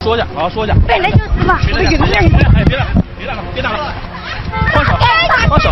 说去，好好说去。本来就是嘛。哎，别打了，放手，放手。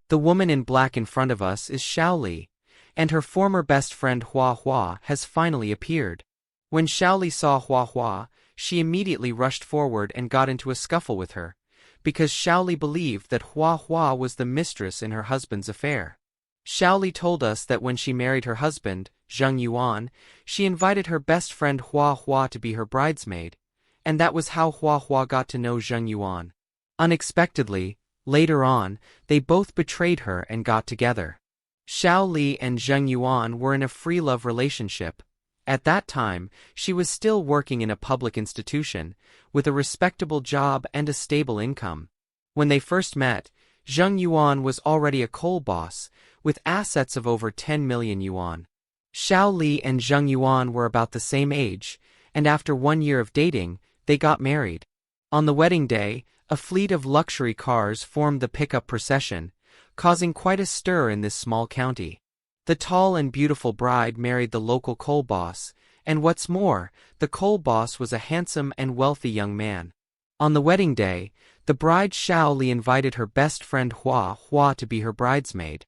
The woman in black in front of us is Xiaoli, and her former best friend Hua Hua has finally appeared. When Xiaoli saw Hua Hua, she immediately rushed forward and got into a scuffle with her, because Xiaoli believed that Hua Hua was the mistress in her husband's affair. Xiaoli told us that when she married her husband, Zheng Yuan, she invited her best friend Hua Hua to be her bridesmaid, and that was how Hua Hua got to know Zheng Yuan. Unexpectedly, later on, they both betrayed her and got together. Xiaoli and Zheng Yuan were in a free love relationship. At that time, she was still working in a public institution, with a respectable job and a stable income. When they first met, Zheng Yuan was already a coal boss, with assets of over 10 million yuan. Xiaoli and Zheng Yuan were about the same age, and after 1 year of dating, they got married. On the wedding day, a fleet of luxury cars formed the pickup procession, causing quite a stir in this small county. The tall and beautiful bride married the local coal boss, and what's more, the coal boss was a handsome and wealthy young man. On the wedding day, the bride Xiaoli invited her best friend Hua Hua to be her bridesmaid.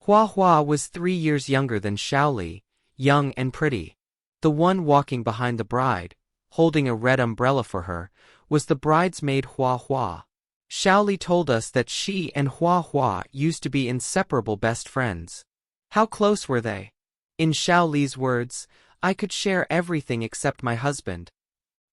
Hua Hua was 3 years younger than Xiaoli, young and pretty. The one walking behind the bride, holding a red umbrella for her, was the bridesmaid Hua Hua. Xiaoli told us that she and Hua Hua used to be inseparable best friends. How close were they? In Xiaoli's words, I could share everything except my husband.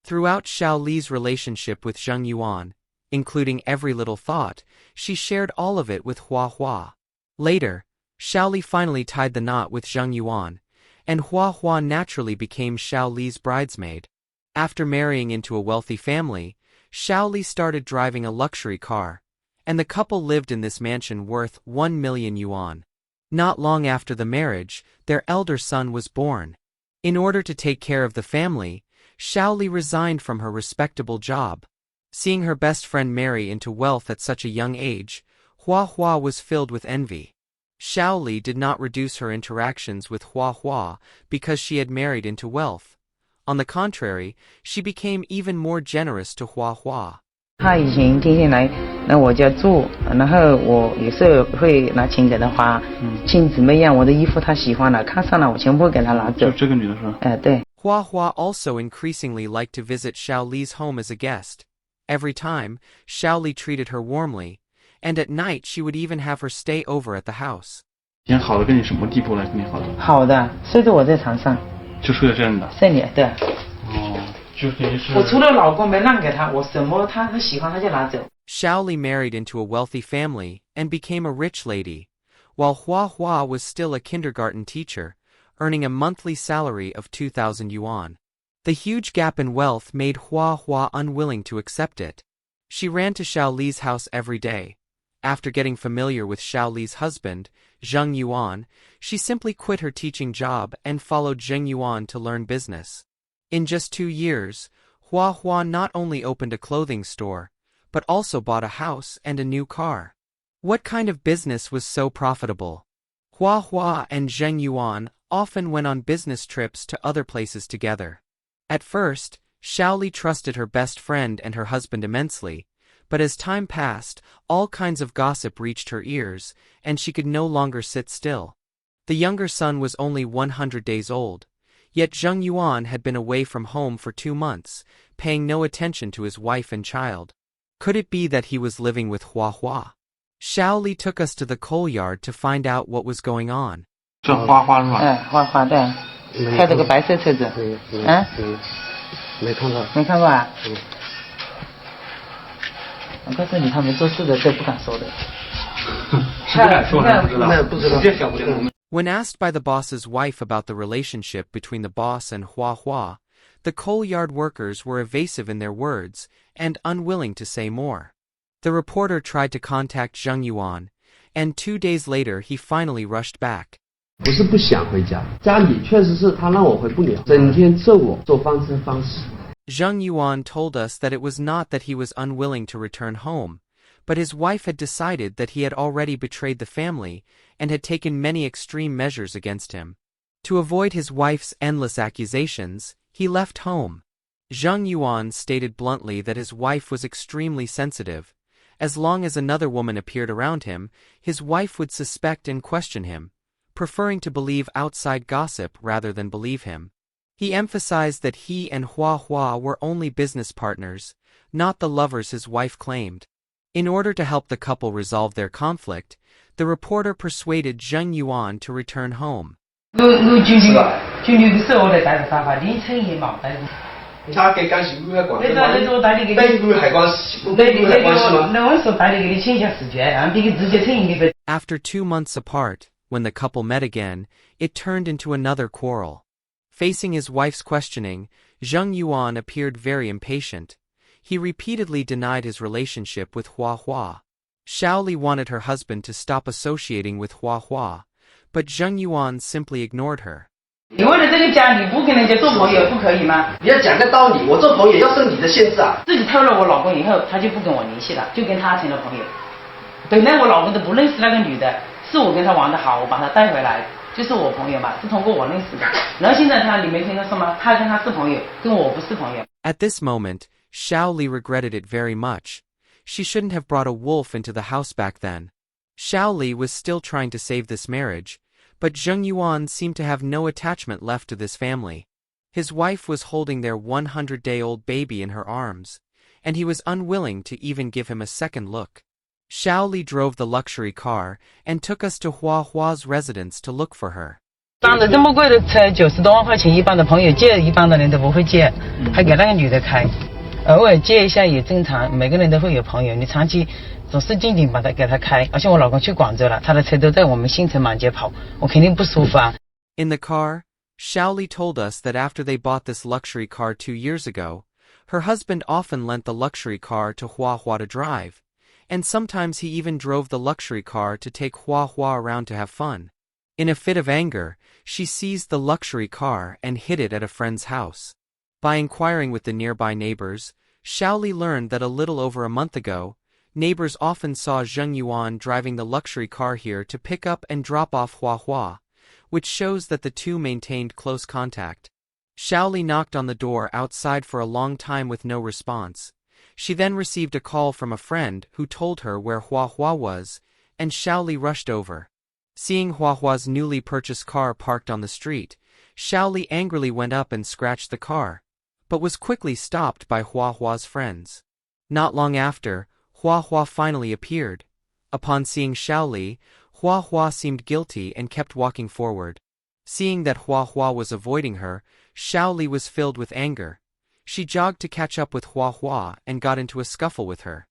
Throughout Xiaoli's relationship with Zheng Yuan, including every little thought, she shared all of it with Hua Hua. Later, Xiaoli finally tied the knot with Zheng Yuan, and Hua Hua naturally became Xiaoli's bridesmaid. After marrying into a wealthy family, Xiaoli started driving a luxury car, and the couple lived in this mansion worth 1 million yuan. Not long after the marriage, their elder son was born. In order to take care of the family, Xiaoli resigned from her respectable job. Seeing her best friend marry into wealth at such a young age, Hua Hua was filled with envy. Xiaoli did not reduce her interactions with Hua Hua because she had married into wealth. On the contrary, she became even more generous to Hua Hua. 他以前天天来我家住，然后我有时候会拿钱给他花，钱怎么样，我的衣服他喜欢了，看上了我全部给他拿走。就这个女的是吧？对。Hua Hua also increasingly liked to visit Xiaoli's home as a guest. Every time, Xiaoli treated her warmly, and at night she would even have her stay over at the house. 以前好的跟你什么地步来跟你好的？好的，睡着我在床上。就睡在这样的。睡你对。哦，就等于是。我除了老公没让给他，我什么他喜欢他就拿走。Xiaoli married into a wealthy family and became a rich lady, while Hua Hua was still a kindergarten teacher, earning a monthly salary of 2,000 yuan. The huge gap in wealth made Hua Hua unwilling to accept it. She ran to Xiaoli's house every day. After getting familiar with Xiaoli's husband, Zheng Yuan, she simply quit her teaching job and followed Zheng Yuan to learn business. In just 2 years, Hua Hua not only opened a clothing store, but also bought a house and a new car. What kind of business was so profitable? Hua Hua and Zheng Yuan often went on business trips to other places together. At first, Xiaoli trusted her best friend and her husband immensely, but as time passed, all kinds of gossip reached her ears, and she could no longer sit still. The younger son was only 100 days old, yet Zheng Yuan had been away from home for 2 months, paying no attention to his wife and child. Could it be that he was living with Hua Hua? Xiaoli took us to the coal yard to find out what was going on. 这花花是吧？花花对，开这个白色车子。没看到。没看过啊？我告诉你，他们做事的都不敢说的。是不敢说，不知道。那不知道。这小不了。When asked by the boss's wife about the relationship between the boss and Hua Hua, the coal yard workers were evasive in their words and unwilling to say more. The reporter tried to contact Zheng Yuan, and 2 days later he finally rushed back. 不是不想回家，家里确实是他让我回不了，整天揍我，做方式方式。Zheng Yuan told us that it was not that he was unwilling to return home, but his wife had decided that he had already betrayed the family and had taken many extreme measures against him. To avoid his wife's endless accusations, he left home. Zheng Yuan stated bluntly that his wife was extremely sensitive. As long as another woman appeared around him, his wife would suspect and question him, preferring to believe outside gossip rather than believe him. He emphasized that he and Hua Hua were only business partners, not the lovers his wife claimed. In order to help the couple resolve their conflict, the reporter persuaded Zheng Yuan to return home. 他给干洗屋还管得吗？带入海关，带入海关是吗？那我说带你给你请下视觉，然后你直接承认你。 After 2 months apart, when the couple met again, it turned into another quarrel. Facing his wife's questioning, Zheng Yuan appeared very impatient. He repeatedly denied his relationship with Hua Hua. Shaoli wanted her husband to stop associating with Hua Hua, but Zheng Yuan simply ignored her. 因为在这个家，你不跟人家做朋友不可以吗？你要讲个道理，我做朋友要受你的限制啊！自己偷了我老公以后，他就不跟我联系了，就跟他成了朋友。本来我老公都不认识那个女的，是我跟他玩得好，我把她带回来，就是我朋友嘛，是通过我认识的。然后现在你没听到说吗？他跟他是朋友，跟我不是朋友。 At this moment, Shaoli regretted it very much. She shouldn't have brought a wolf into the house back then. Shaoli was still trying to save this marriage, but Zheng Yuan seemed to have no attachment left to this family. His wife was holding their 100-day-old baby in her arms, and he was unwilling to even give him a second look. Shaoli drove the luxury car and took us to Hua Hua's residence to look for her. 绑着这么贵的车，90多万块钱，一般的朋友借，一般的人都不会借，还给那个女的开，偶尔借一下也正常，每个人都会有朋友，你长期总是静静把它给他开，而且我老公去广州了，他的车都在我们新城满街跑，我肯定不舒服啊。 In the car, Shaoli told us that after they bought this luxury car 2 years ago, her husband often lent the luxury car to Hua Hua to drive, and sometimes he even drove the luxury car to take Hua Hua around to have fun. In a fit of anger, she seized the luxury car and hid it at a friend's house. By inquiring with the nearby neighbors, Shaoli learned that a little over a month ago, neighbors often saw Zheng Yuan driving the luxury car here to pick up and drop off Hua Hua, which shows that the two maintained close contact. Shaoli knocked on the door outside for a long time with no response. She then received a call from a friend who told her where Hua Hua was, and Shaoli rushed over. Seeing Hua Hua's newly purchased car parked on the street, Shaoli angrily went up and scratched the car, but was quickly stopped by Hua Hua's friends. Not long after, Hua Hua finally appeared. Upon seeing Shaoli, Hua Hua seemed guilty and kept walking forward. Seeing that Hua Hua was avoiding her, Shaoli was filled with anger. She jogged to catch up with Hua Hua and got into a scuffle with her.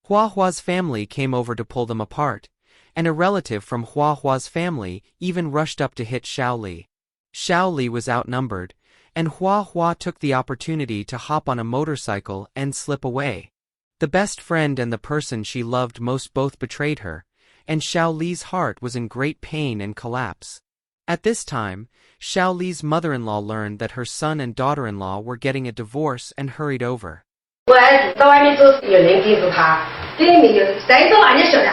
Hua Hua's family came over to pull them apart, and a relative from Hua Hua's family even rushed up to hit Shaoli. Shaoli was outnumbered, and Hua Hua took the opportunity to hop on a motorcycle and slip away. The best friend and the person she loved most both betrayed her, and Shaoli's heart was in great pain and collapse. At this time, Shaoli's mother-in-law learned that her son and daughter-in-law were getting a divorce and hurried over. 我儿子到外面做事，有人盯着他，这里面有谁都哪里晓得，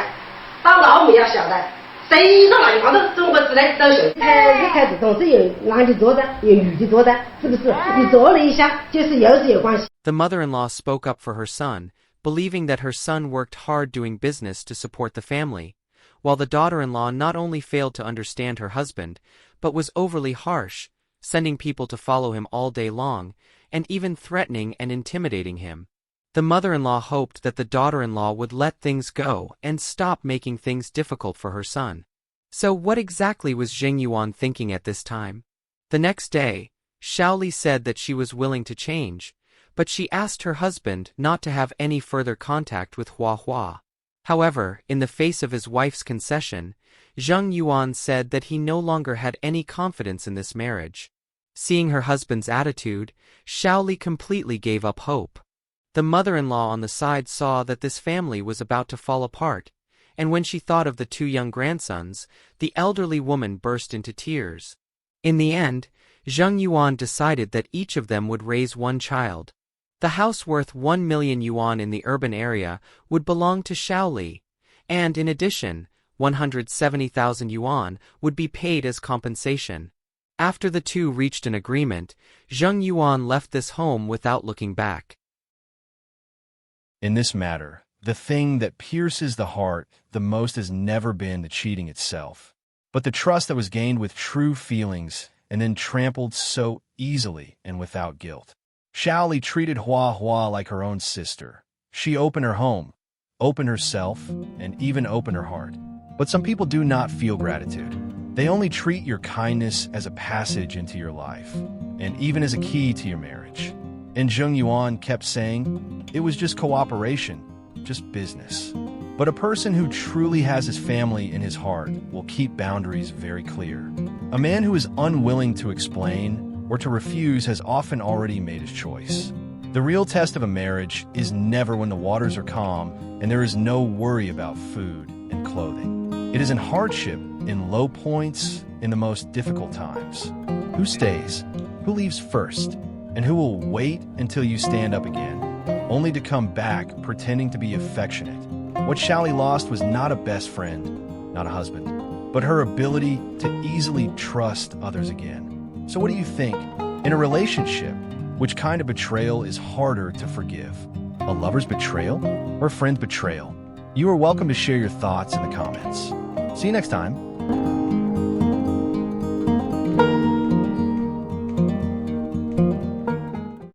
到老母要晓得，谁到哪里，反正中国之内都晓得。一开始总是有男的做的，有女的做的，是不是？你做了一下，就是又是有关系。 The mother-in-law spoke up for her son, believing that her son worked hard doing business to support the family, while the daughter-in-law not only failed to understand her husband, but was overly harsh, sending people to follow him all day long, and even threatening and intimidating him. The mother-in-law hoped that the daughter-in-law would let things go and stop making things difficult for her son. So what exactly was Zheng Yuan thinking at this time? The next day, Shaoli said that she was willing to change, but she asked her husband not to have any further contact with Hua Hua. However, in the face of his wife's concession, Zheng Yuan said that he no longer had any confidence in this marriage. Seeing her husband's attitude, Shaoli completely gave up hope. The mother-in-law on the side saw that this family was about to fall apart, and when she thought of the 2 young grandsons, the elderly woman burst into tears. In the end, Zheng Yuan decided that each of them would raise 1 child. The house worth 1 million yuan in the urban area would belong to Shaoli, and in addition, 170,000 yuan would be paid as compensation. After the two reached an agreement, Zheng Yuan left this home without looking back. In this matter, the thing that pierces the heart the most has never been the cheating itself, but the trust that was gained with true feelings and then trampled so easily and without guilt. Shaoli treated Hua Hua like her own sister. She opened her home, opened herself, and even opened her heart. But some people do not feel gratitude. They only treat your kindness as a passage into your life, and even as a key to your marriage. And Zheng Yuan kept saying, it was just cooperation, just business. But a person who truly has his family in his heart will keep boundaries very clear. A man who is unwilling to explain or to refuse has often already made his choice. The real test of a marriage is never when the waters are calm and there is no worry about food and clothing. It is in hardship, in low points, in the most difficult times. Who stays? Who leaves first? And who will wait until you stand up again, only to come back pretending to be affectionate? What Shaoli lost was not a best friend, not a husband, but her ability to easily trust others again. So what do you think? In a relationship, which kind of betrayal is harder to forgive? A lover's betrayal or a friend's betrayal? You are welcome to share your thoughts in the comments. See you next time.